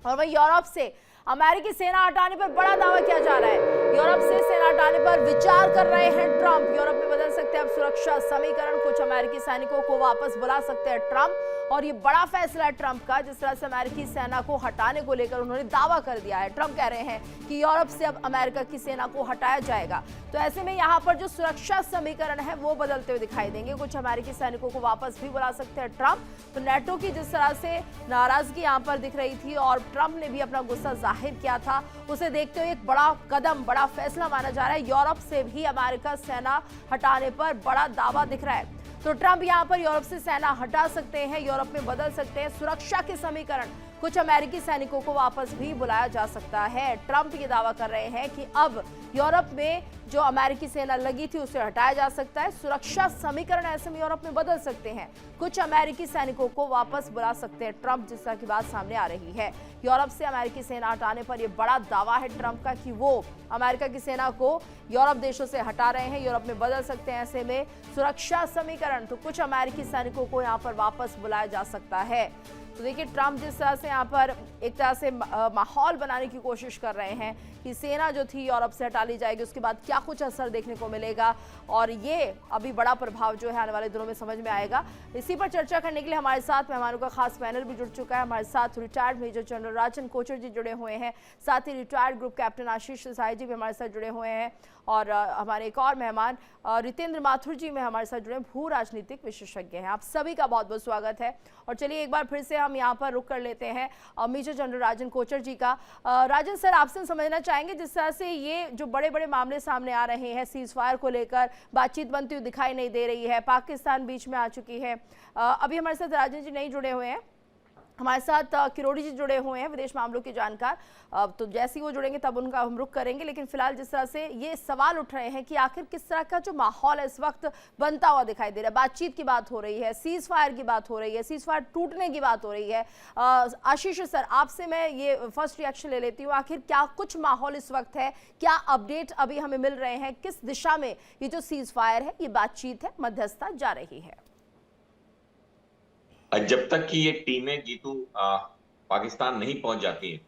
और वहीं यूरोप से अमेरिकी सेना हटाने पर बड़ा दावा किया जा रहा है। यूरोप से सेना हटाने पर विचार कर रहे हैं ट्रंप। यूरोप में बदल सकते हैं अब सुरक्षा समीकरण, कुछ अमेरिकी सैनिकों को वापस बुला सकते हैं ट्रंप। और ये बड़ा फैसला है ट्रंप का, जिस तरह से अमेरिकी सेना को हटाने को लेकर उन्होंने दावा कर दिया है। ट्रंप कह रहे हैं कि यूरोप से अब अमेरिका की सेना को हटाया जाएगा। तो ऐसे में यहाँ पर जो सुरक्षा समीकरण है वो बदलते हुए दिखाई देंगे। कुछ अमेरिकी सैनिकों को वापस भी बुला सकते हैं ट्रंप। तो नेटो की जिस तरह से नाराजगी यहाँ पर दिख रही थी और ट्रंप ने भी अपना गुस्सा जाहिर किया था, उसे देखते हुए एक बड़ा कदम, बड़ा फैसला माना जा रहा है। यूरोप से भी अमेरिका सेना हटाने पर बड़ा दावा दिख रहा है। तो ट्रंप यहां पर यूरोप से सेना हटा सकते हैं, यूरोप में बदल सकते हैं सुरक्षा के समीकरण, कुछ अमेरिकी सैनिकों को वापस भी बुलाया जा सकता है। ट्रंप ये दावा कर रहे हैं कि अब यूरोप में जो अमेरिकी सेना लगी थी उसे हटाया जा सकता है। सुरक्षा समीकरण ऐसे में यूरोप में बदल सकते हैं, कुछ अमेरिकी सैनिकों को वापस बुला सकते हैं ट्रंप, जिस तरह की बात सामने आ रही है। यूरोप से अमेरिकी सेना हटाने पर यह बड़ा दावा है ट्रंप का कि वो अमेरिका की सेना को यूरोप देशों से हटा रहे हैं, यूरोप में बदल सकते हैं। ऐसे में सुरक्षा समीकरण, तो कुछ अमेरिकी सैनिकों को यहाँ पर वापस बुलाया जा सकता है। तो देखिए ट्रंप जिस तरह से यहाँ पर एक तरह से माहौल बनाने की कोशिश कर रहे हैं कि सेना जो थी यूरोप से हटा ली जाएगी, उसके बाद क्या कुछ असर देखने को मिलेगा, और ये अभी बड़ा प्रभाव जो है आने वाले दिनों में समझ में आएगा। इसी पर चर्चा करने के लिए हमारे साथ मेहमानों का खास पैनल भी जुड़ चुका है। हमारे साथ रिटायर्ड मेजर जनरल राजन कोचर जी जुड़े हुए हैं, साथ ही रिटायर्ड ग्रुप कैप्टन आशीष देसाई जी भी हमारे साथ जुड़े हुए हैं, और हमारे एक और मेहमान रितेंद्र माथुर जी में हमारे साथ जुड़े भू राजनीतिक विशेषज्ञ हैं। आप सभी का बहुत बहुत स्वागत है। और चलिए एक बार फिर से हम यहाँ पर रुक कर लेते हैं मेजर जनरल राजन कोचर जी का। राजन सर, आपसे समझना चाहेंगे जिस तरह से ये जो बड़े बड़े मामले सामने आ रहे हैं, सीज फायर को लेकर बातचीत बनती हुई दिखाई नहीं दे रही है, पाकिस्तान बीच में आ चुकी है। अभी हमारे साथ राजन जी नहीं जुड़े हुए हैं, हमारे साथ किरोड़ी जी जुड़े हुए हैं, विदेश मामलों के जानकार। तो जैसे ही वो जुड़ेंगे तब उनका हम रुख करेंगे, लेकिन फिलहाल जिस तरह से ये सवाल उठ रहे हैं कि आखिर किस तरह का जो माहौल है इस वक्त बनता हुआ दिखाई दे रहा है। बातचीत की बात हो रही है, सीज फायर की बात हो रही है, सीज फायर टूटने की बात हो रही है। आशीष सर, आपसे मैं ये फर्स्ट रिएक्शन ले लेती हूँ, आखिर क्या कुछ माहौल इस वक्त है, क्या अपडेट अभी हमें मिल रहे हैं, किस दिशा में ये जो सीज फायर है, ये बातचीत है, मध्यस्थता जा रही है? जब तक कि ये टीमें जीतू पाकिस्तान नहीं पहुंच जाती हैं,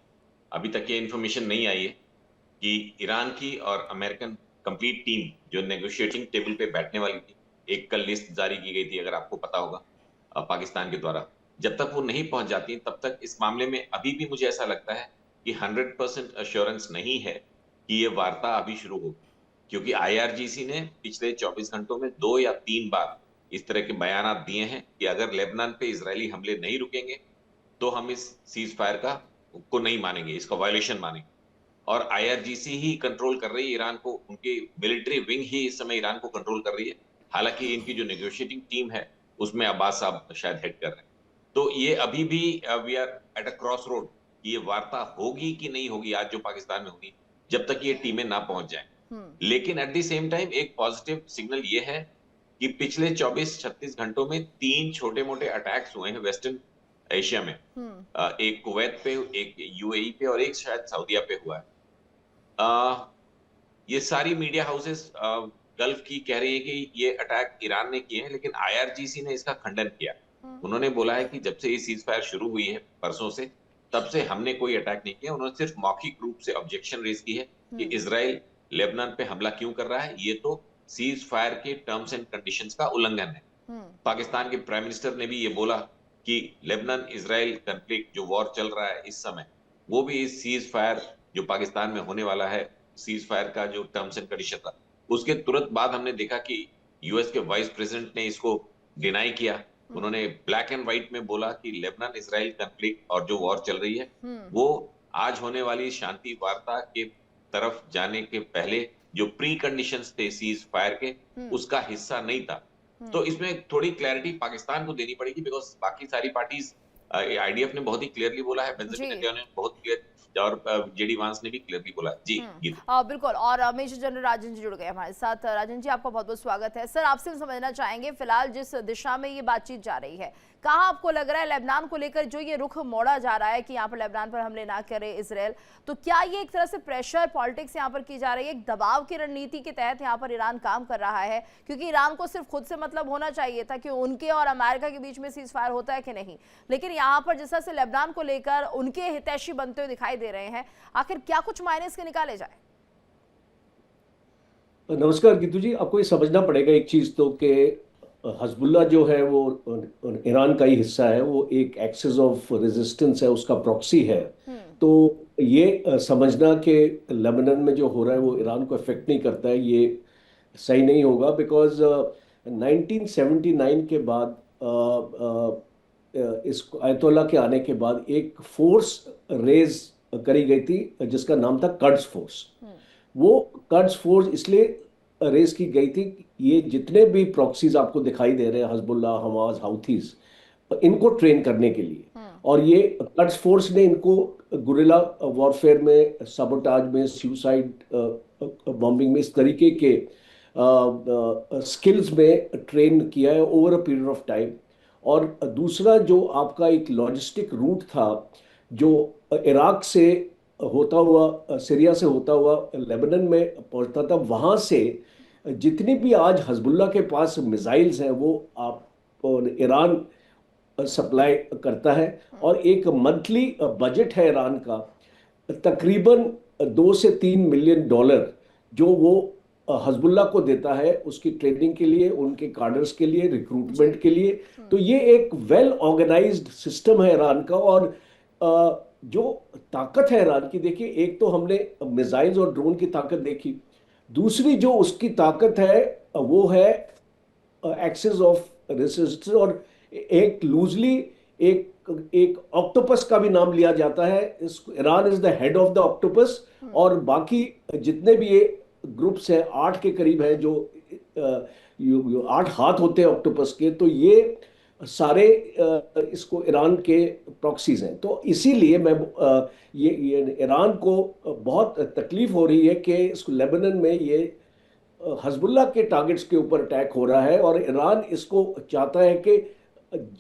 अभी तक ये इन्फॉर्मेशन नहीं आई है कि ईरान की और अमेरिकन कंप्लीट टीम जो नेगोशिएटिंग टेबल पे बैठने वाली थी, एक कल लिस्ट जारी की गई थी अगर आपको पता होगा पाकिस्तान के द्वारा, जब तक वो नहीं पहुंच जाती तब तक इस मामले में अभी भी मुझे ऐसा लगता है कि 100% अश्योरेंस नहीं है कि ये वार्ता अभी शुरू होगी, क्योंकि IRGC ने पिछले 24 घंटों में 2 या 3 बार इस तरह के बयान दिए हैं कि अगर लेबनान पे इजरायली हमले नहीं रुकेंगे तो हम इस सीज फायर को नहीं मानेंगे, इसका वायलेशन मानेंगे। और IRGC ही कंट्रोल कर रही है ईरान को, उनकी मिलिट्री विंग ही इस समय ईरान को कंट्रोल कर रही है। हालांकि इनकी जो नेगोशिएटिंग टीम है उसमें अब्बास साहब शायद हेड कर रहे हैं। तो ये अभी भी we are at a cross road, ये वार्ता होगी कि नहीं होगी आज जो पाकिस्तान में होगी, जब तक ये टीमें ना पहुंच जाएं। लेकिन एट द सेम टाइम एक पॉजिटिव सिग्नल ये है कि पिछले 24-36 घंटों में 3 छोटे मोटे अटैक्स हुए हैं वेस्टर्न एशिया में। एक कुवैत पे, एक UAE पे और एक शायद सऊदीया पे हुआ है। ये सारी मीडिया हाउसेस गल्फ की कह रही है कि ये अटैक ईरान ने किए हैं, लेकिन IRGC ने इसका खंडन किया। उन्होंने बोला है कि जब से ये सीज फायर शुरू हुई है परसों से, तब से हमने कोई अटैक नहीं किया। उन्होंने सिर्फ मौखिक रूप से ऑब्जेक्शन रेज की है कि इजराइल लेबनान पे हमला क्यों कर रहा है, ये तो सीज फायर के टर्म्स एंड कंडीशंस का उल्लंघन है। पाकिस्तान के प्राइम मिनिस्टर ने भी ये बोला कि लेबनान इजराइल कॉन्फ्लिक्ट जो वॉर चल रहा है इस समय, वो भी इस सीज फायर जो पाकिस्तान में होने वाला है, सीज फायर का जो टर्म्स एंड कंडीशन था, उसके तुरंत बाद हमने देखा कि US के वाइस प्रेसिडेंट ने इसको डिनाई किया। उन्होंने ब्लैक एंड व्हाइट में बोला कि लेबनान इजराइल कॉन्फ्लिक्ट और जो वॉर चल रही है वो आज होने वाली शांति वार्ता के तरफ जाने के पहले जो प्री कंडीशंस थे सीज फायर के, उसका हिस्सा नहीं था। तो इसमें थोड़ी क्लैरिटी पाकिस्तान को देनी पड़ेगी, बिकॉज बाकी सारी पार्टीज, IDF ने बहुत ही क्लियरली बोला है, बेंजामिन नेतन्याहू ने बहुत क्लियर, और JD वांस ने भी क्लियरली बोला जी। बिल्कुल। और मेजर जनरल राजन जी जुड़ गए हमारे साथ। राजन जी, आपका बहुत बहुत स्वागत है। सर, आपसे समझना चाहेंगे फिलहाल जिस दिशा में ये बातचीत जा रही है, कहाँ आपको लग रहा है लेबनान को लेकर जो ये रुख मोड़ा जा रहा है कि यहाँ पर लेबनान पर हमले ना करे इजराइल, तो क्या ये एक तरह से प्रेशर पॉलिटिक्स यहाँ पर की जा रही है, एक दबाव की रणनीति के तहत यहाँ पर ईरान काम कर रहा है? क्योंकि ईरान को सिर्फ खुद से मतलब होना चाहिए था कि उनके और अमेरिका के बीच में सीज फायर होता है कि नहीं, लेकिन यहाँ पर जिस तरह से लेबनान को लेकर उनके हितैषी बनते हुए दिखाई दे रहे हैं, आखिर क्या कुछ मायने इसके निकाले जाए? नमस्कार गीतू जी, आपको ये समझना पड़ेगा एक चीज तो कि हजबुल्ला जो है वो ईरान का ही हिस्सा है, वो एक एक्सिस ऑफ रेजिस्टेंस है, उसका प्रॉक्सी है। तो ये समझना कि लेबनान में जो हो रहा है वो ईरान को अफेक्ट नहीं करता है, ये सही नहीं होगा। बिकॉज 1979 के बाद इस आयतोल्ला के आने के बाद एक फोर्स रेज करी गई थी जिसका नाम था कर्ड्स फोर्स। वो कर्ड्स फोर्स इसलिए रेस की गई थी, ये जितने भी प्रॉक्सीज आपको दिखाई दे रहे हैं, हजबुल्ला, हमास, हाउथीज, इनको ट्रेन करने के लिए। और ये कर्ड्स फोर्स ने इनको गुरिल्ला वॉरफेयर में, सबोटाज में, सुसाइड बॉम्बिंग में, इस तरीके के स्किल्स में ट्रेन किया है over a period of time. और दूसरा जो आपका एक लॉजिस्टिक रूट था जो इराक से होता हुआ, सीरिया से होता हुआ लेबनान में पहुंचता था, वहां से जितनी भी आज हजबुल्ला के पास मिसाइल्स हैं वो आप ईरान सप्लाई करता है। और एक मंथली बजट है ईरान का तकरीबन 2 से 3 मिलियन डॉलर जो वो हजबुल्ला को देता है उसकी ट्रेनिंग के लिए, उनके कार्डर्स के लिए, रिक्रूटमेंट के लिए। तो ये एक वेल ऑर्गेनाइज्ड सिस्टम है ईरान का। और जो ताकत है ईरान की, देखिए, एक तो हमने मिसाइल्स और ड्रोन की ताकत देखी, दूसरी जो उसकी ताकत है वो है एक्सिस ऑफ रेसिस्टेंस। और एक लूजली एक एक ऑक्टोपस का भी नाम लिया जाता है, Iran is the head of the octopus. और बाकी जितने भी ये ग्रुप्स हैं, 8 के करीब हैं, जो 8 हाथ होते हैं ऑक्टोपस के, तो ये सारे इसको ईरान के प्रॉक्सीज हैं। तो इसीलिए मैं ये ईरान को बहुत तकलीफ हो रही है कि इसको लेबनान में ये हजबुल्ला के टारगेट्स के ऊपर अटैक हो रहा है, और ईरान इसको चाहता है कि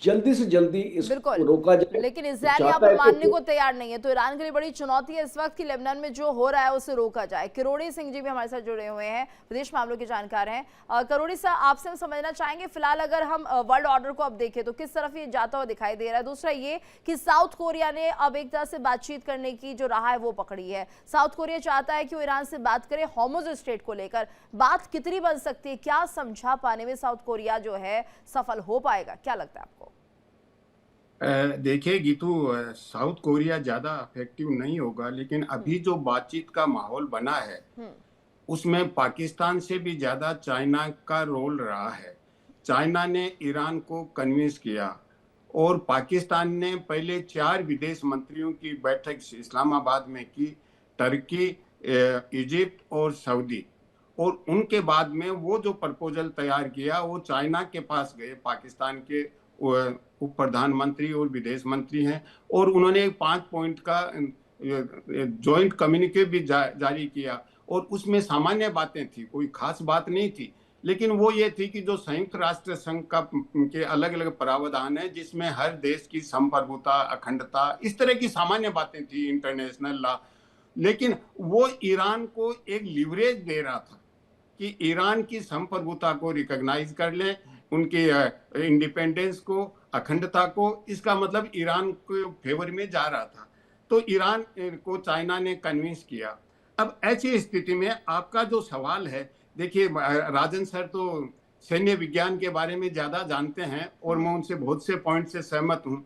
जल्दी से जल्दी इसको रोका जाए। लेकिन इजराइल यहाँ पर मानने को तैयार नहीं है। तो ईरान के लिए बड़ी चुनौती है इस वक्त कि लेबनान में जो हो रहा है उसे रोका जाए। किरोड़ी सिंह जी भी हमारे साथ जुड़े हुए हैं, विदेश मामलों के जानकार हैं। किरोड़ी साहब, आपसे हम समझना चाहेंगे, फिलहाल अगर हम वर्ल्ड ऑर्डर को अब देखें तो किस तरफ ये जाता हुआ दिखाई दे रहा है। दूसरा ये कि साउथ कोरिया ने अब एक तरह से बातचीत करने की जो राह है वो पकड़ी है। साउथ कोरिया चाहता है कि वो ईरान से बात करे हॉर्मुज़ स्ट्रेट को लेकर। बात कितनी बन सकती है, क्या समझा पाने में साउथ कोरिया जो है सफल हो पाएगा, क्या लगता है आपको? देखिए गीतू, साउथ कोरिया ज़्यादा इफेक्टिव नहीं होगा, लेकिन अभी जो बातचीत का माहौल बना है उसमें पाकिस्तान से भी ज़्यादा चाइना का रोल रहा है। चाइना ने ईरान को कन्विंस किया और पाकिस्तान ने पहले 4 विदेश मंत्रियों की बैठक इस्लामाबाद में की, टर्की, इजिप्ट और सऊदी। और उनके बाद में वो जो प्रपोजल तैयार किया वो चाइना के पास गए, पाकिस्तान के उप प्रधानमंत्री और विदेश मंत्री हैं, और उन्होंने एक 5 पॉइंट का जॉइंट कम्युनिके भी जारी किया। और उसमें सामान्य बातें थी, कोई खास बात नहीं थी, लेकिन वो ये थी कि जो संयुक्त राष्ट्र संघ का के अलग अलग प्रावधान है जिसमें हर देश की संप्रभुता, अखंडता, इस तरह की सामान्य बातें थी, इंटरनेशनल लॉ। लेकिन वो ईरान को एक लिवरेज दे रहा था कि ईरान की संप्रभुता को रिकॉग्नाइज कर ले, उनके इंडिपेंडेंस को, अखंडता को। इसका मतलब ईरान के फेवर में जा रहा था। तो ईरान को चाइना ने कन्विंस किया। अब ऐसी स्थिति में आपका जो सवाल है, देखिए राजन सर तो सैन्य विज्ञान के बारे में ज्यादा जानते हैं और मैं उनसे बहुत से पॉइंट से सहमत हूँ।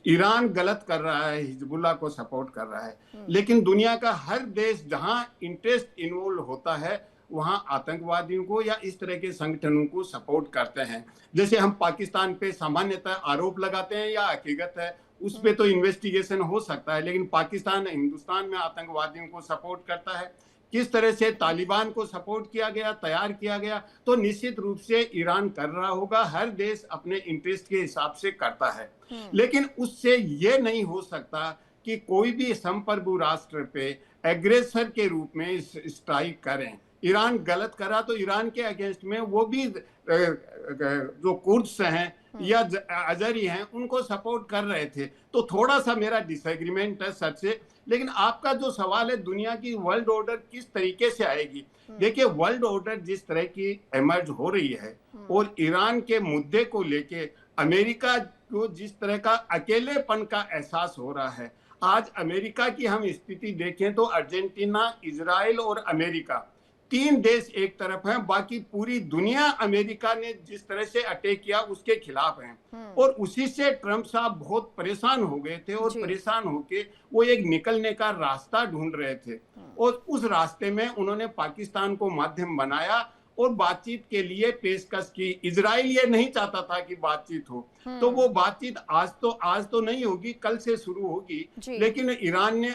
ईरान गलत कर रहा है, हिजबुल्लाह को सपोर्ट कर रहा है, लेकिन दुनिया का हर देश जहां इंटरेस्ट इन्वॉल्व होता है वहां आतंकवादियों को या इस तरह के संगठनों को सपोर्ट करते हैं। जैसे हम पाकिस्तान पे सामान्यतः आरोप लगाते हैं या हकीकत है उस पे तो इन्वेस्टिगेशन हो सकता है, लेकिन पाकिस्तान हिंदुस्तान में आतंकवादियों को सपोर्ट करता है। किस तरह से तालिबान को सपोर्ट किया गया, तैयार किया गया, तो निश्चित रूप से ईरान कर रहा होगा। हर देश अपने इंटरेस्ट के हिसाब से करता है, लेकिन उससे ये नहीं हो सकता कि कोई भी संप्रभु राष्ट्र पे एग्रेसर के रूप में स्ट्राइक करें। ईरान गलत करा तो ईरान के अगेंस्ट में वो भी जो कुर्द्स हैं या अजरी हैं उनको सपोर्ट कर रहे थे। तो थोड़ा सा मेरा डिसएग्रीमेंट है सर से। लेकिन आपका जो सवाल है दुनिया की वर्ल्ड ऑर्डर किस तरीके से आएगी, देखिए वर्ल्ड ऑर्डर जिस तरह की एमर्ज हो रही है और ईरान के मुद्दे को लेके अमेरिका को जिस तरह का अकेलेपन का एहसास हो रहा है। आज अमेरिका की हम स्थिति देखें तो अर्जेंटीना, इजराइल और अमेरिका, तीन देश एक तरफ हैं, बाकी पूरी दुनिया अमेरिका ने जिस तरह से अटैक किया उसके खिलाफ हैं। और उसी से ट्रंप साहब बहुत परेशान हो गए थे और परेशान होके वो एक निकलने का रास्ता ढूंढ रहे थे और उस रास्ते में उन्होंने पाकिस्तान को माध्यम बनाया और बातचीत के लिए पेशकश की। इजराइल ये नहीं चाहता था कि बातचीत हो, तो वो बातचीत आज तो नहीं होगी, कल से शुरू होगी। लेकिन ईरान ने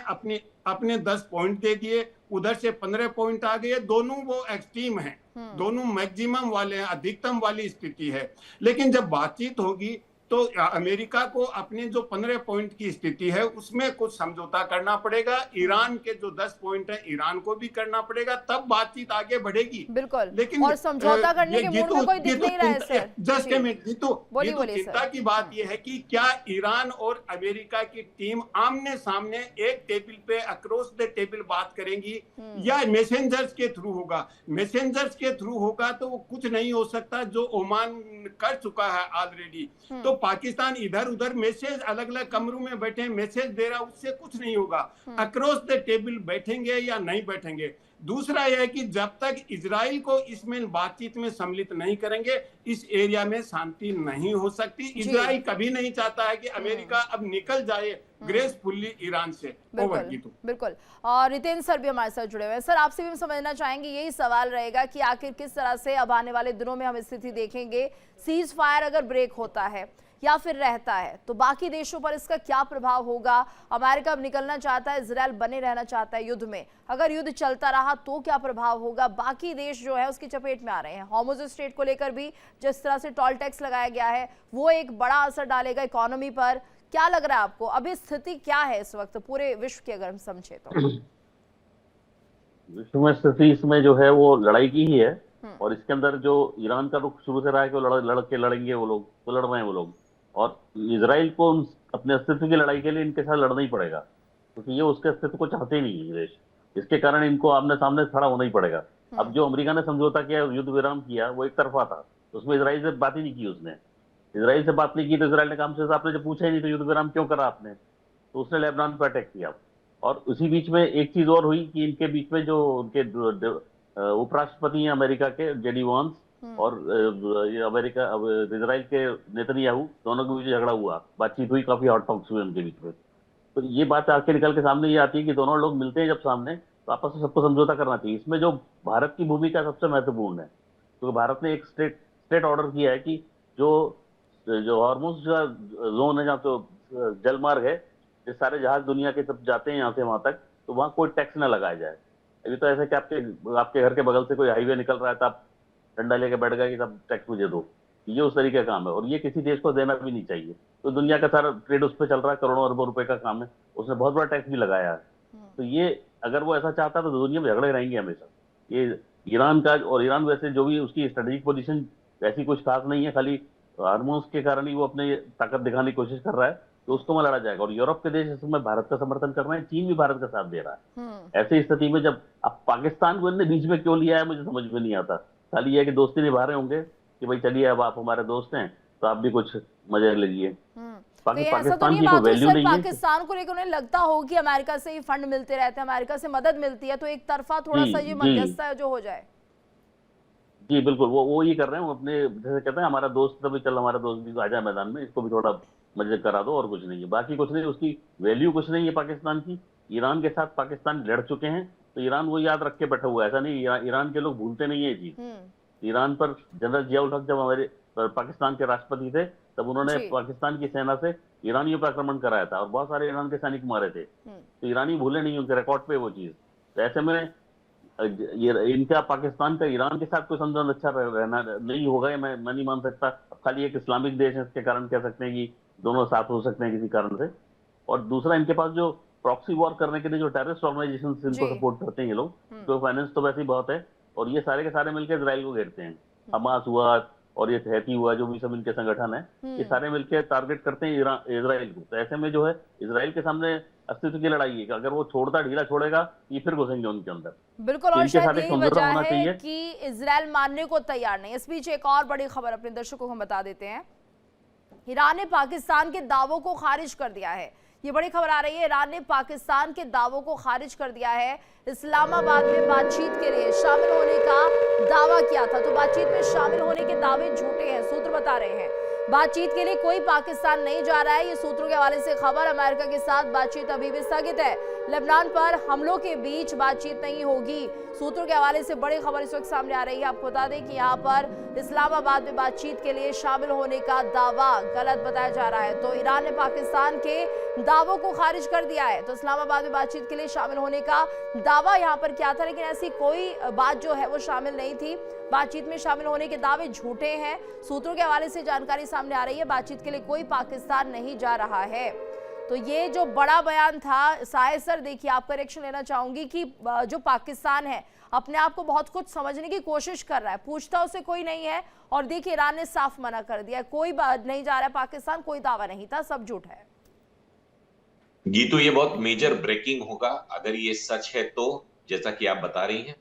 अपने 10 पॉइंट दे दिए, उधर से 15 पॉइंट आ गए। दोनों वो एक्सट्रीम हैं, दोनों मैक्सिमम वाले हैं, अधिकतम वाली स्थिति है। लेकिन जब बातचीत होगी तो अमेरिका को अपने जो 15 पॉइंट की स्थिति है उसमें कुछ समझौता करना पड़ेगा। ईरान के जो 10 पॉइंट है ईरान को भी करना पड़ेगा, तब बातचीत आगे बढ़ेगी। बिल्कुल। लेकिन और समझौता करने के मूड में कोई दिख नहीं रहा है sir. Just a minute Jitu, चिंता की बात यह है कि क्या ईरान और अमेरिका की टीम आमने सामने एक टेबल पे अक्रॉस द टेबल बात करेंगी या मैसेंजर्स के थ्रू होगा? मैसेंजर्स के थ्रू होगा तो वो कुछ नहीं हो सकता, जो ओमान कर चुका है ऑलरेडी। तो पाकिस्तान इधर उधर मैसेज, अलग अलग कमरों में बैठे मैसेज दे रहा, उससे कुछ नहीं होगा। अक्रॉस द टेबल बैठेंगे या नहीं बैठेंगे। दूसरा यह है कि जब तक इजराइल को इसमें बातचीत में सम्मिलित नहीं करेंगे, इस एरिया में शांति नहीं हो सकती। इजराइल कभी नहीं चाहता है कि अमेरिका अब निकल जाए ग्रेसफुल्ली ईरान से। बिल्कुल। और रितेंद्र सर भी हमारे साथ जुड़े हुए हैं। सर, आपसे भी हम समझना चाहेंगे, यही सवाल रहेगा कि आखिर किस तरह से अब आने वाले दिनों में हम स्थिति देखेंगे। सीज फायर अगर ब्रेक होता है या फिर रहता है तो बाकी देशों पर इसका क्या प्रभाव होगा? अमेरिका अब निकलना चाहता है, इजराइल बने रहना चाहता है युद्ध में। अगर युद्ध चलता रहा तो क्या प्रभाव होगा? बाकी देश जो है उसकी चपेट में आ रहे हैं। हॉर्मुज़ स्ट्रेट को लेकर भी जिस तरह से टोल टैक्स लगाया गया है वो एक बड़ा असर डालेगा इकोनॉमी पर। क्या लग रहा है आपको, अभी स्थिति क्या है इस वक्त पूरे विश्व की, अगर हम समझे तो? विश्व में स्थिति इसमें जो है वो लड़ाई की ही है और इसके अंदर जो ईरान का रुख शुरू से रहा है कि वो लड़ेंगे, वो लोग तो लड़ रहे हैं वो लोग। और इजराइल को अपने अस्तित्व की लड़ाई के लिए इनके साथ लड़ना ही पड़ेगा, क्योंकि ये उसके अस्तित्व को चाहते ही नहीं है देश। इसके कारण इनको आमने सामने खड़ा होना ही पड़ेगा। अब जो अमेरिका ने समझौता किया, युद्ध विराम किया, वो एक तरफा था, उसमें इजराइल से बात ही नहीं की उसने। इजराइल से बात नहीं की तो इजराइल ने काम से आपने जब पूछा ही नहीं तो युद्ध विराम क्यों करा आपने, तो उसने लेबनान पर अटैक किया। और उसी बीच में एक चीज और हुई कि इनके बीच में जो उनके उपराष्ट्रपति हैं अमेरिका के, जेडी वांस, और अमेरिका इजराइल के नेतन्याहू, दोनों के बीच झगड़ा हुआ, बातचीत हुई, काफी हॉट टॉक्स हुए उनके बीच में। तो ये बात आके निकल के सामने ये आती है कि दोनों लोग मिलते हैं जब सामने तो आपस में सबको समझौता करना चाहिए। इसमें जो भारत की भूमिका सबसे महत्वपूर्ण है, क्योंकि भारत ने एक स्टेट ऑर्डर किया है कि जो हॉर्मुज़ का जोन है, जहाँ तो जलमार्ग है, ये सारे जहाज दुनिया के सब जाते हैं यहाँ से वहां तक, तो वहाँ कोई टैक्स ना लगाया जाए। अभी तो ऐसे कि आपके घर के बगल से कोई हाईवे निकल रहा है तो आप डंडा लेके बैठ गए कि सब टैक्स मुझे दो, ये उस तरीके का काम है और ये किसी देश को देना भी नहीं चाहिए। तो दुनिया का सारा ट्रेड उस पर चल रहा है, करोड़ों अरबों रुपए का काम है, उसने बहुत बड़ा टैक्स भी लगाया है। तो ये अगर वो ऐसा चाहता तो दुनिया में झगड़े रहेंगे हमेशा। ये ईरान का, और ईरान वैसे जो भी उसकी स्ट्रेटेजिक पोजीशन ऐसी कुछ खास नहीं है, खाली हार्मोन्स के कारण ही वो अपने ताकत दिखाने की कोशिश कर रहा है, तो उसको में लड़ा जाएगा। और यूरोप के देश इसमें भारत का समर्थन कर रहे हैं, चीन भी भारत का साथ दे रहा है। ऐसी स्थिति में जब अब पाकिस्तान को इन्होंने बीच में क्यों लिया है मुझे समझ में नहीं आता। खाली ये कि दोस्ती निभा रहे होंगे कि भाई चलिए अब आप हमारे दोस्त हैं तो आप भी कुछ मजे लीजिए। पाकिस्तान की कोई वैल्यू नहीं है। पाकिस्तान को लेकर उन्हें लगता हो कि अमेरिका से ही फंड मिलते रहते हैं, अमेरिका से मदद मिलती है, तो एक तरफा थोड़ा सा ये मध्यस्थता जो हो जाए। जी बिल्कुल, वो ये कर रहे हैं, वो अपने जैसे कहते हैं हमारा दोस्त तो भी चल, हमारा दोस्त भी आजा मैदान में, इसको भी थोड़ा मजे करा दो, और कुछ नहीं है, बाकी कुछ नहीं। उसकी वैल्यू कुछ नहीं है पाकिस्तान की। ईरान के साथ पाकिस्तान लड़ चुके हैं तो ईरान वो याद रख के बैठा हुआ है, ऐसा नहीं। ईरान के लोग भूलते नहीं है जी। ईरान पर जनरल जियाउल हक जब हमारे पाकिस्तान के राष्ट्रपति थे तब उन्होंने पाकिस्तान की सेना से ईरानियों पर आक्रमण कराया था और बहुत सारे ईरान के सैनिक मारे थे। तो ईरानी भूले नहीं, उनके रिकॉर्ड पे वो चीज। तो ऐसे में इनका पाकिस्तान का ईरान के साथ कोई संबंध अच्छा रहना नहीं होगा, मैं नहीं मान सकता। खाली एक इस्लामिक देश है इसके कारण कह सकते हैं कि दोनों साथ हो सकते हैं किसी कारण से। और दूसरा, इनके पास जो प्रॉक्सी वॉर करने के लिए जो टेररिस्ट ऑर्गेनाइजेशन इनको सपोर्ट करते हैं ये लोग, तो फाइनेंस तो वैसे ही बहुत है, और ये सारे के सारे मिलकर इजराइल को घेरते हैं। हमास हुआ और ये हैती हुआ, जो भी सब इनके संगठन है, ये सारे मिलकर टारगेट करते हैं इजराइल को। तो ऐसे में जो है इजराइल के सामने अस्तित्व की लड़ाई है कि अगर वो ढीला छोड़ेगा ये फिर घुसेंगे उनके अंदर। बिल्कुल, और शायद यही वजह है कि इजराइल मानने को तैयार नहीं। इस बीच एक और बड़ी खबर अपने दर्शकों को हम बता देते हैं। ईरान ने पाकिस्तान के दावों को खारिज कर दिया है। ये बड़ी खबर आ रही है, ईरान ने पाकिस्तान के दावों को खारिज कर दिया है। इस्लामाबाद में बातचीत के लिए शामिल होने का दावा किया था, तो बातचीत में शामिल होने के दावे झूठे हैं, सूत्र बता रहे हैं। बातचीत के लिए कोई पाकिस्तान नहीं जा रहा है, ये सूत्रों के हवाले से खबर। अमेरिका के साथ बातचीत अभी भी स्थगित है। लेबनान पर हमलों के बीच बातचीत नहीं होगी, सूत्रों के हवाले से बड़ी खबर इस वक्त सामने आ रही है। आपको बता दें कि यहाँ पर इस्लामाबाद में बातचीत के लिए शामिल होने का दावा गलत बताया जा रहा है। तो ईरान ने पाकिस्तान के दावों को खारिज कर दिया है। तो इस्लामाबाद में बातचीत के लिए शामिल होने का दावा यहाँ पर किया था, लेकिन ऐसी कोई बात जो है वो शामिल नहीं थी। बातचीत में शामिल होने के दावे झूठे हैं, सूत्रों के हवाले से जानकारी सामने आ रही है। बातचीत के लिए कोई पाकिस्तान नहीं जा रहा है। तो ये जो बड़ा बयान था, साहिर सर देखिए आपका रिएक्शन लेना चाहूंगी कि जो पाकिस्तान है अपने आप को बहुत कुछ समझने की कोशिश कर रहा है, पूछता उसे कोई नहीं है, और देखिए ईरान ने साफ मना कर दिया, कोई नहीं जा रहा है पाकिस्तान, कोई दावा नहीं था, सब झूठ है। गीतू, ये बहुत मेजर ब्रेकिंग होगा अगर ये सच है तो, जैसा कि आप बता रही हैं।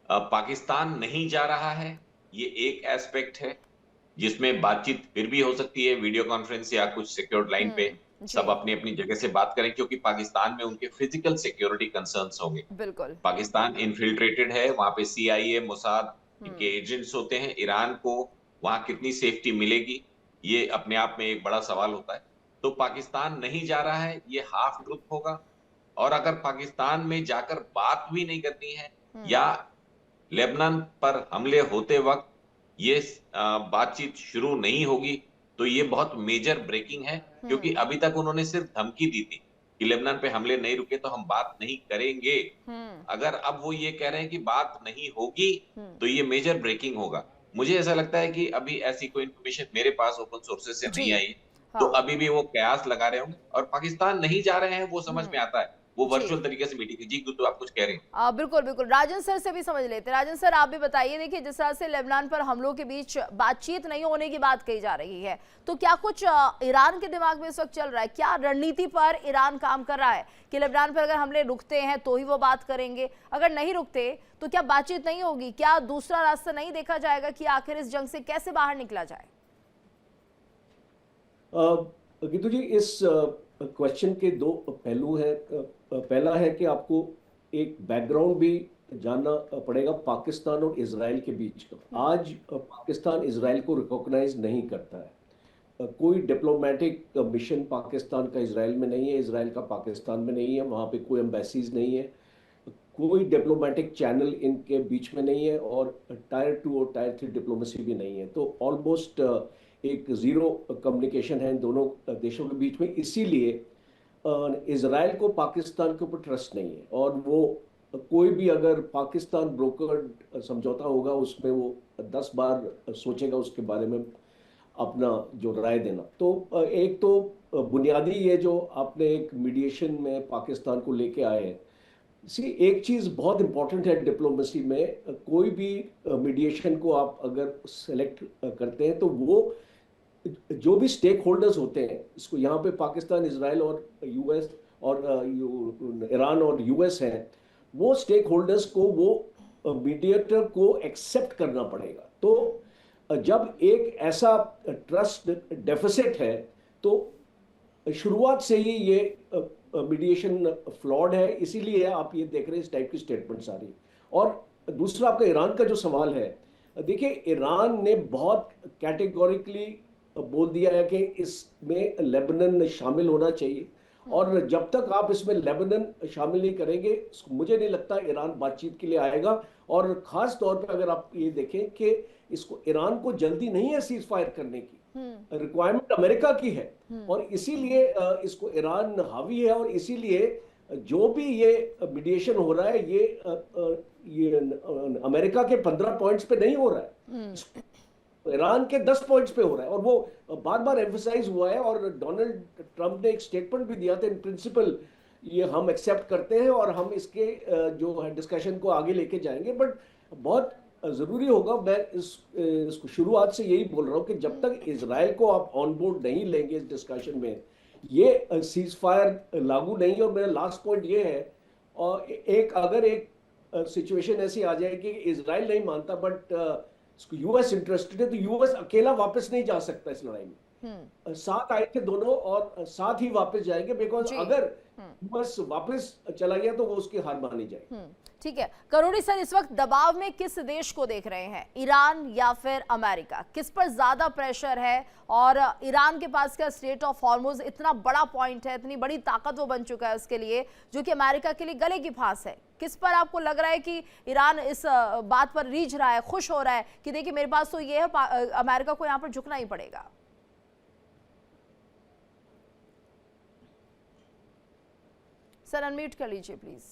पाकिस्तान नहीं जा रहा है, ये एक एस्पेक्ट है जिसमें बातचीत फिर भी हो सकती है, वीडियो कॉन्फ्रेंस या कुछ सिक्योर्ड लाइन पे सब अपनी अपनी जगह से बात करें, क्योंकि पाकिस्तान में उनके फिजिकल सिक्योरिटी कंसर्न्स होंगे। बिल्कुल, पाकिस्तान इनफिल्ट्रेटेड है, वहां पे CIA, मोसाद इनके एजेंट्स होते हैं। ईरान को वहां कितनी सेफ्टी मिलेगी, ये अपने आप में एक बड़ा सवाल होता है। तो पाकिस्तान नहीं जा रहा है, ये हाफ ट्रुथ होगा। और अगर पाकिस्तान में जाकर बात भी नहीं करनी है, या लेबनान पर हमले होते वक्त ये बातचीत शुरू नहीं होगी, तो ये बहुत मेजर ब्रेकिंग है। क्योंकि अभी तक उन्होंने सिर्फ धमकी दी थी कि लेबनान पे हमले नहीं रुके तो हम बात नहीं करेंगे। अगर अब वो ये कह रहे हैं कि बात नहीं होगी, तो ये मेजर ब्रेकिंग होगा। मुझे ऐसा लगता है कि अभी ऐसी कोई इंफॉर्मेशन मेरे पास ओपन सोर्सेज से नहीं आई, तो अभी भी वो कयास लगा रहे होंगे। और पाकिस्तान नहीं जा रहे हैं वो समझ में आता है, वो वर्चुअल तरीके से मीटिंग। जी तो आप कुछ कह रहे हैं? बिल्कुल बिल्कुल, राजन सर से भी समझ लेते हैं। राजन सर आप भी बताइए, देखिए जिस तरह से लेबनान पर हमलों के बीच बातचीत नहीं होने की बात कही जा रही है, तो क्या कुछ ईरान के दिमाग में इस वक्त चल रहा है? क्या रणनीति पर ईरान काम कर रहा है कि लेबनान पर अगर हमले रुकते हैं तो ही वो बात करेंगे, अगर नहीं रुकते तो क्या बातचीत नहीं होगी? क्या दूसरा रास्ता नहीं देखा जाएगा कि आखिर इस जंग से कैसे बाहर निकला जाए? गीतू जी, इस क्वेश्चन के दो पहलू हैं। पहला है कि आपको एक बैकग्राउंड भी जानना पड़ेगा पाकिस्तान और इजराइल के बीच का। आज पाकिस्तान इजराइल को रिकॉग्नाइज नहीं करता है। कोई डिप्लोमेटिक मिशन पाकिस्तान का इजराइल में नहीं है, इजराइल का पाकिस्तान में नहीं है, वहाँ पे कोई एम्बेसीज नहीं है, कोई डिप्लोमेटिक चैनल इनके बीच में नहीं है, और टायर 2 और टायर 3 डिप्लोमेसी भी नहीं है। तो ऑलमोस्ट एक ज़ीरो कम्युनिकेशन है इन दोनों देशों के बीच में। इसीलिए इजराइल को पाकिस्तान के ऊपर ट्रस्ट नहीं है, और वो कोई भी अगर पाकिस्तान ब्रोकर्ड समझौता होगा उसमें वो 10 बार सोचेगा उसके बारे में अपना जो राय देना। तो एक तो बुनियादी ये जो आपने एक मीडिएशन में पाकिस्तान को लेके आए हैं, एक चीज़ बहुत इंपॉर्टेंट है डिप्लोमेसी में, कोई भी मीडिएशन को आप अगर सेलेक्ट करते हैं तो वो जो भी स्टेक होल्डर्स होते हैं, इसको यहाँ पे पाकिस्तान, इजराइल और यूएस और ईरान और यूएस हैं, वो स्टेक होल्डर्स को वो मीडिएटर को एक्सेप्ट करना पड़ेगा। तो जब एक ऐसा ट्रस्ट डेफिसिट है तो शुरुआत से ही ये मीडिएशन फ्लॉड है, इसीलिए आप ये देख रहे हैं इस टाइप की स्टेटमेंट्स आ रही। और दूसरा आपका ईरान का जो सवाल है, देखिए ईरान ने बहुत कैटेगोरिकली बोल दिया है कि इसमें लेबनान शामिल होना चाहिए, और जब तक आप इसमें लेबनान शामिल नहीं करेंगे मुझे नहीं लगता ईरान बातचीत के लिए आएगा। और ख़ास तौर पे अगर आप ये देखें कि इसको ईरान को जल्दी नहीं है सीज फायर करने की, रिक्वायरमेंट अमेरिका की है, और इसीलिए इसको ईरान हावी है, और इसीलिए जो भी ये मीडिएशन हो रहा है ये अमेरिका के 15 पॉइंट्स पे नहीं हो रहा है, ईरान के 10 पॉइंट्स पे हो रहा है। और वो बार बार एम्फसाइज हुआ है, और डोनाल्ड ट्रंप ने एक स्टेटमेंट भी दिया था, इन प्रिंसिपल ये हम एक्सेप्ट करते हैं और हम इसके जो है डिस्कशन को आगे लेके जाएंगे। बट बहुत ज़रूरी होगा, मैं इसको शुरुआत से यही बोल रहा हूँ कि जब तक इजराइल को आप ऑन बोर्ड नहीं लेंगे इस डिस्कशन में, ये सीज फायर लागू नहीं। और मेरा लास्ट पॉइंट ये है, और अगर एक सिचुएशन ऐसी आ जाए कि इजराइल नहीं मानता बट यूएस इंटरेस्टेड है, तो यूएस अकेला वापस नहीं जा सकता इस लड़ाई में। साथ आए थे दोनों और साथ ही वापस जाएंगे, बिकॉज जी। अगर बस वापस चला गया तो वो उसकी हार मानी जाएगी। ठीक है करोड़ी सर, इस वक्त दबाव में किस देश को देख रहे हैं, ईरान या फिर अमेरिका? किस पर ज्यादा प्रेशर है? और ईरान के पास का स्ट्रेट ऑफ हॉर्मुज इतना बड़ा पॉइंट है, इतनी बड़ी ताकत वो बन चुका है उसके लिए, जो कि अमेरिका के लिए गले की फांस है। किस पर आपको लग रहा है कि ईरान इस बात पर रीझ रहा है, खुश हो रहा है कि देखिए मेरे पास तो ये है, अमेरिका को यहाँ पर झुकना ही पड़ेगा? सर अनम्यूट कर लीजिए प्लीज।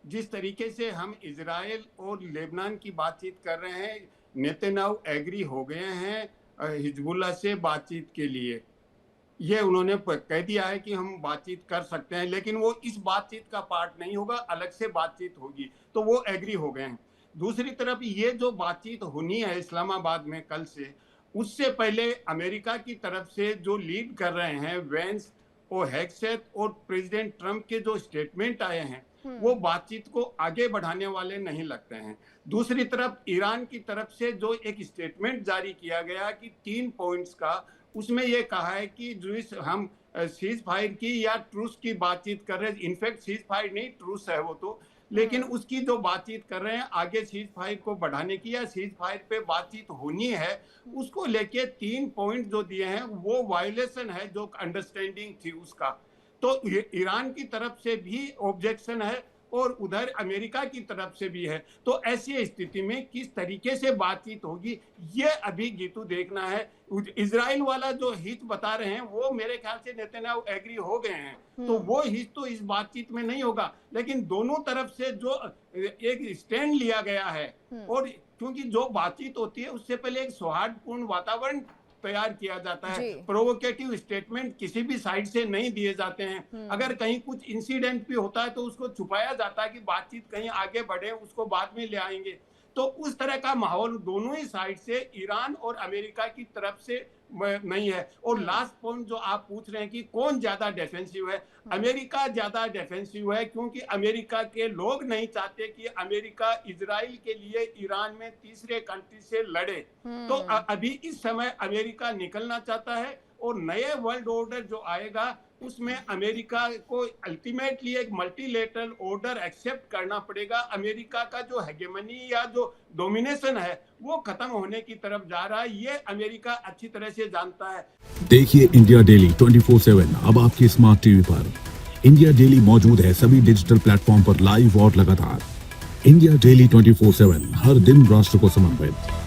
जिस तरीके से हम इजराइल और लेबनान की बातचीत कर रहे हैं, नेतन्याहू एग्री हो गए हैं हिजबुल्लाह से बातचीत के लिए। ये उन्होंने कह दिया है कि हम बातचीत कर सकते हैं, लेकिन वो इस बातचीत का पार्ट नहीं होगा, अलग से बातचीत होगी, तो वो एग्री हो गए हैं। दूसरी तरफ ये जो बातचीत होनी है इस्लामाबाद में कल से, उससे पहले अमेरिका की तरफ से जो लीड कर रहे हैं वेंस और हेगसेथ और प्रेसिडेंट ट्रंप के जो स्टेटमेंट आए हैं, वो बातचीत को आगे बढ़ाने वाले नहीं लगते हैं। दूसरी तरफ ईरान की तरफ से जो एक स्टेटमेंट जारी किया गया कि 3 पॉइंट्स का, उसमें ये कहा है कि जो हम सीज फायर की या ट्रूस की बातचीत कर रहे हैं, इनफैक्ट सीज फायर नहीं ट्रूस है वो तो, लेकिन उसकी जो बातचीत कर रहे हैं आगे सीज फायर को बढ़ाने की या सीज फायर पे बातचीत होनी है, उसको लेके 3 पॉइंट जो दिए हैं वो वायलेशन है जो अंडरस्टैंडिंग थी उसका। तो ईरान की तरफ से भी ऑब्जेक्शन है और उधर अमेरिका की तरफ से भी है। तो ऐसी स्थिति में किस तरीके से बातचीत होगी ये अभी गीतू देखना है। इजराइल वाला जो हित बता रहे हैं वो मेरे ख्याल से नेतन्याहू एग्री हो गए हैं, तो वो हित तो इस बातचीत में नहीं होगा, लेकिन दोनों तरफ से जो एक स्टैंड लिया गया है, और क्योंकि जो बातचीत होती है उससे पहले एक सौहार्दपूर्ण वातावरण तैयार किया जाता है, प्रोवोकेटिव स्टेटमेंट किसी भी साइड से नहीं दिए जाते हैं। अगर कहीं कुछ इंसिडेंट भी होता है तो उसको छुपाया जाता है कि बातचीत कहीं आगे बढ़े, उसको बाद में ले आएंगे। तो उस तरह का माहौल दोनों ही साइड से, ईरान और अमेरिका की तरफ से नहीं है। और लास्ट पॉइंट जो आप पूछ रहे हैं कि कौन ज्यादा डिफेंसिव है, अमेरिका ज्यादा डिफेंसिव है, क्योंकि अमेरिका के लोग नहीं चाहते कि अमेरिका इजराइल के लिए ईरान में तीसरे कंट्री से लड़े। तो अभी इस समय अमेरिका निकलना चाहता है, और नए वर्ल्ड ऑर्डर जो आएगा उसमें अमेरिका को अल्टीमेटली एक मल्टीलेटरल ऑर्डर एक्सेप्ट करना पड़ेगा। अमेरिका का जो हेगेमनी या जो डोमिनेशन है वो खत्म होने की तरफ जा रहा है, ये अमेरिका अच्छी तरह से जानता है। देखिए इंडिया डेली 24/7 अब आपके स्मार्ट टीवी पर। इंडिया डेली मौजूद है सभी डिजिटल प्लेटफॉर्म पर लाइव और लगातार। इंडिया डेली 24/7 हर दिन राष्ट्र को समर्पित।